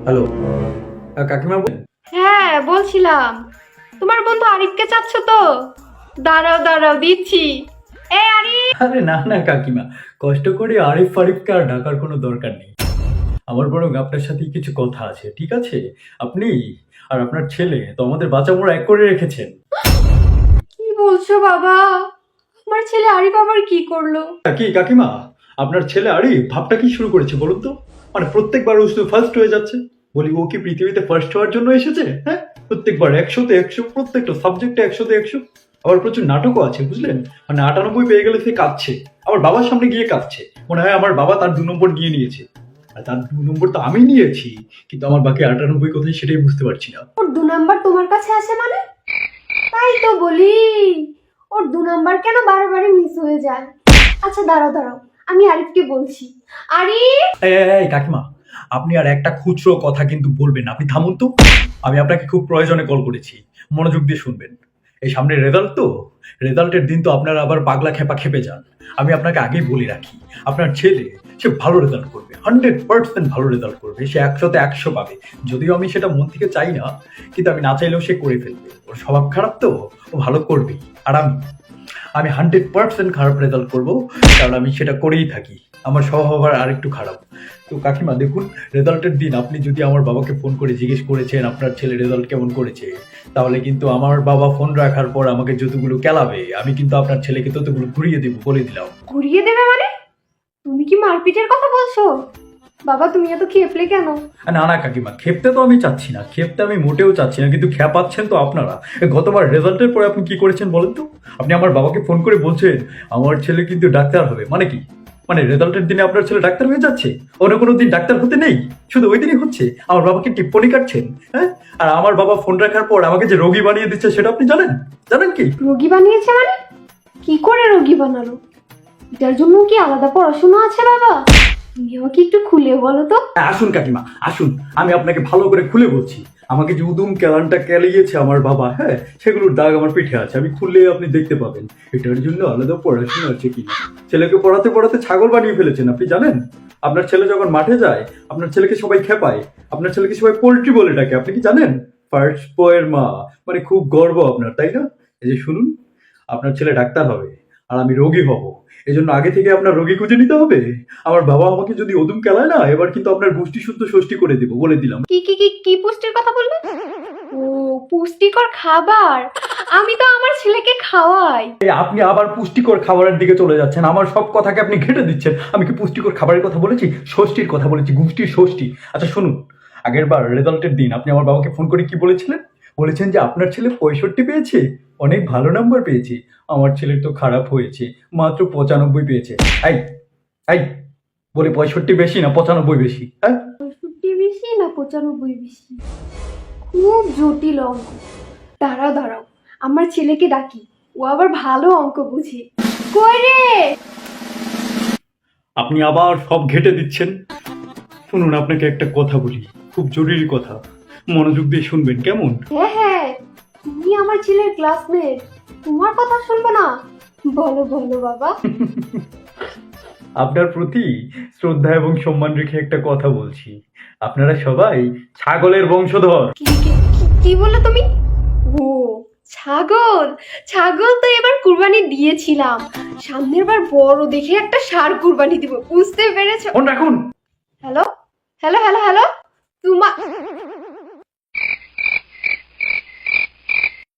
Hello, কাকিমা হ্যাঁ বলছিলাম, তোমার বন্ধু আরিফকে চাচ্ছ তো? দাঁড়াও দাঁড়াও দিচ্ছি। এই আরিফ। আরে না না কাকিমা, কষ্ট করে আরিফ ফারিফকে আর ডাকার কোনো দরকার নেই। আমার বরং আপনার সাথে কিছু কথা আছে, ঠিক আছে? আপনি আর আপনার ছেলে তো আমাদের বাঁচামোড়া এক করে রেখেছেন। কি বলছো বাবা? আমার ছেলে আরিফ আবার কি করলো? কি কাকিমা, আপনার ছেলে আরিফ ভাবটা কি শুরু করেছে বলুন তো? মানে প্রত্যেকবার ও শুধু ফার্স্ট হয়ে যাচ্ছে। বলি ও কি পৃথিবীতে ফার্স্ট হওয়ার জন্য এসেছে? হ্যাঁ, প্রত্যেকবার 100-তে 100, প্রত্যেকটা সাবজেক্টে 100-তে 100। আবার প্রচুর নাটকও আছে বুঝলেন, মানে 98 পেয়ে গেলে সে কাঁদছে, আবার বাবার সামনে গিয়ে কাঁদছে, মনে হয় আমার বাবা তার 2 নম্বর নিয়ে নিয়েছে। আর তার 2 নম্বর তো আমি নিয়েছি, কিন্তু আমার বাকি 98 কোথায় সেটাই বুঝতে পারছি না। ওর 2 নাম্বার তোমার কাছে আছে মানে? তাই তো বলি, ওর 2 নাম্বার কেন বারবারই মিস হয়ে যায়। আচ্ছা দাঁড়াও দাঁড়াও, আমি আরিফকে বলছি। আরিফ। এই কাকিমা, আপনি আর একটা খুচরো কথা কিন্তু বলবেন না, আপনি থামুন তো। আমি আপনাকে খুব প্রয়োজনে কল করেছি, মনোযোগ দিয়ে শুনবেন। এই সামনে রেজাল্ট তো, রেজাল্টের দিন তো আপনারা আবার পাগলা খেপা খেপে যান। আমি আপনাকে আগেই বলে রাখি, আপনার ছেলে সে ভালো রেজাল্ট করবে, 100% ভালো রেজাল্ট করবে, সে 100-তে 100 পাবে। যদিও আমি সেটা মন থেকে চাই না, কিন্তু আমি না চাইলেও সে করে ফেলবে। ওর স্বভাব খারাপ তো, ও ভালো করবেই। আর আমি 100% খারাপ রেজাল্ট করবো, কারণ আমি সেটা করেই থাকি। আমার স্বভাব আর একটু খারাপ। তো কাকিমা দেখুন, রেজাল্টের দিন আপনি যদি আমার বাবাকে ফোন করে জিজ্ঞেস করেছেন আপনার ছেলে রেজাল্ট কেমন করেছে, তাহলে কিন্তু আমার বাবা ফোন রাখার পর আমাকে যতগুলো কেলাবে, আমি কিন্তু আপনার ছেলেকে ততগুলো ঘুরিয়ে দেবো, বলে দিলাম। ঘুরিয়ে দেবে মানে? তুমি কি মারপিটের কথা বলছো? বাবা তুমি এত খেপলে কেন? না না কাকিমা, খেপতে তো আমি চাচ্ছি না, খেপতে আমি মোটেও চাচ্ছি না, কিন্তু খেপাচ্ছেন তো আপনারা। গতবার রেজাল্টের পরে আপনি কি করেছেন বলেন তো? আপনি আমার বাবাকে ফোন করে বলছেন আমার ছেলে কিন্তু ডাক্তার হবে। মানে কি? মানে রেজাল্টের দিনে আপনার ছেলে ডাক্তার হয়ে যাচ্ছে? অন্য কোনো দিন ডাক্তার হতে নেই, শুধু ওই দিনই হচ্ছে? আমার বাবাকে টিপ্পনি কাটছেন, হ্যাঁ? আর আমার বাবা ফোন রাখার পর আমাকে যে রোগী বানিয়ে দিচ্ছে সেটা আপনি জানেন? জানেন কি? রোগী বানিয়েছে মানে? কি করে রোগী বানালো? এটার জন্য কি আলাদা পড়াশোনা আছে বাবা? তুমি আমাকে একটু খুলে বলো তো। আসুন কাকিমা আসুন, আমি আপনাকে ভালো করে খুলে বলছি। আমাকে যে উদুম কেলানটা কেলিয়েছে আমার বাবা, হ্যাঁ, সেগুলোর দাগ আমার পিঠে আছে, আমি খুললে আপনি দেখতে পাবেন। এটার জন্য আলাদা পড়াশোনা আছে কিনা। ছেলেকে পড়াতে পড়াতে ছাগল বানিয়ে ফেলেছেন আপনি, জানেন? আপনার ছেলে যখন মাঠে যায়, আপনার ছেলেকে সবাই খেপায়, আপনার ছেলেকে সবাই পোল্ট্রি বলে ডাকে, আপনি কি জানেন? ফার্স্ট বয়ের মা, মানে খুব গর্ব আপনার, তাই না? এই যে শুনুন, আপনার ছেলে ডাক্তার হবে আর আমি রোগী হব, এজন্য আগে থেকে আপনার রোগী খুঁজে নিতে হবে। আমার বাবা আমাকে যদি ওদুম কেলায় না, এবার কিন্তু আপনার গোষ্ঠী শুদ্ধ ষষ্ঠী করে দেবো, বলে দিলাম। কি কি কি কি পুষ্টির কথা বলবে? ও, পুষ্টিকর খাবার। আমি তো আমার ছেলেকে খাওয়াই। এই আপনি আবার পুষ্টিকর খাবারের দিকে চলে যাচ্ছেন, আমার সব কথাকে আপনি ঘেটে দিচ্ছেন। আমি কি পুষ্টিকর খাবারের কথা বলেছি? ষষ্ঠীর কথা বলেছি, গোষ্ঠীর ষষ্ঠী। আচ্ছা শুনুন, আগের বার রেজাল্টের দিন আপনি আমার বাবাকে ফোন করে কি বলেছিলেন? বলেছেন যে আপনার ছেলে 65 পেয়েছে, অনেক ভালো নাম্বার পেয়েছে। আমার ছেলের তো খারাপ হয়েছে, মাত্র 95 পেয়েছে। এই এই বলে 65 বেশি না 95 বেশি? হ্যাঁ, 65 বেশি না 95 বেশি? খুব জটিল অঙ্ক। দাঁড়াও দাঁড়াও, আমার ছেলেকে ডাকি, ও আবার ভালো অঙ্ক বুঝে। কই রে? আপনি আবার সব ঘেটে দিচ্ছেন। শুনুন, আপনাকে একটা কথা বলি, খুব জরুরি কথা, মনোযোগ দিয়ে শুনবেন কেমন? হ্যাঁ হ্যাঁ, তুমি আমার ছেলের ক্লাসমেট, তোমার কথা শুনবো না? বলো বলো বাবা। আপনার প্রতি শ্রদ্ধা এবং সম্মান রেখে একটা কথা বলছি, আপনারা সবাই ছাগলের বংশধর। কি বললে তুমি? ও, ছাগল। ছাগল তো এবার কুরবানি দিয়েছিলাম, সামনের বার বড় দেখে একটা ষাঁড় কুরবানি দিব, বুঝতে পেরেছো? ফোন রাখুন। Hello hello hello hello.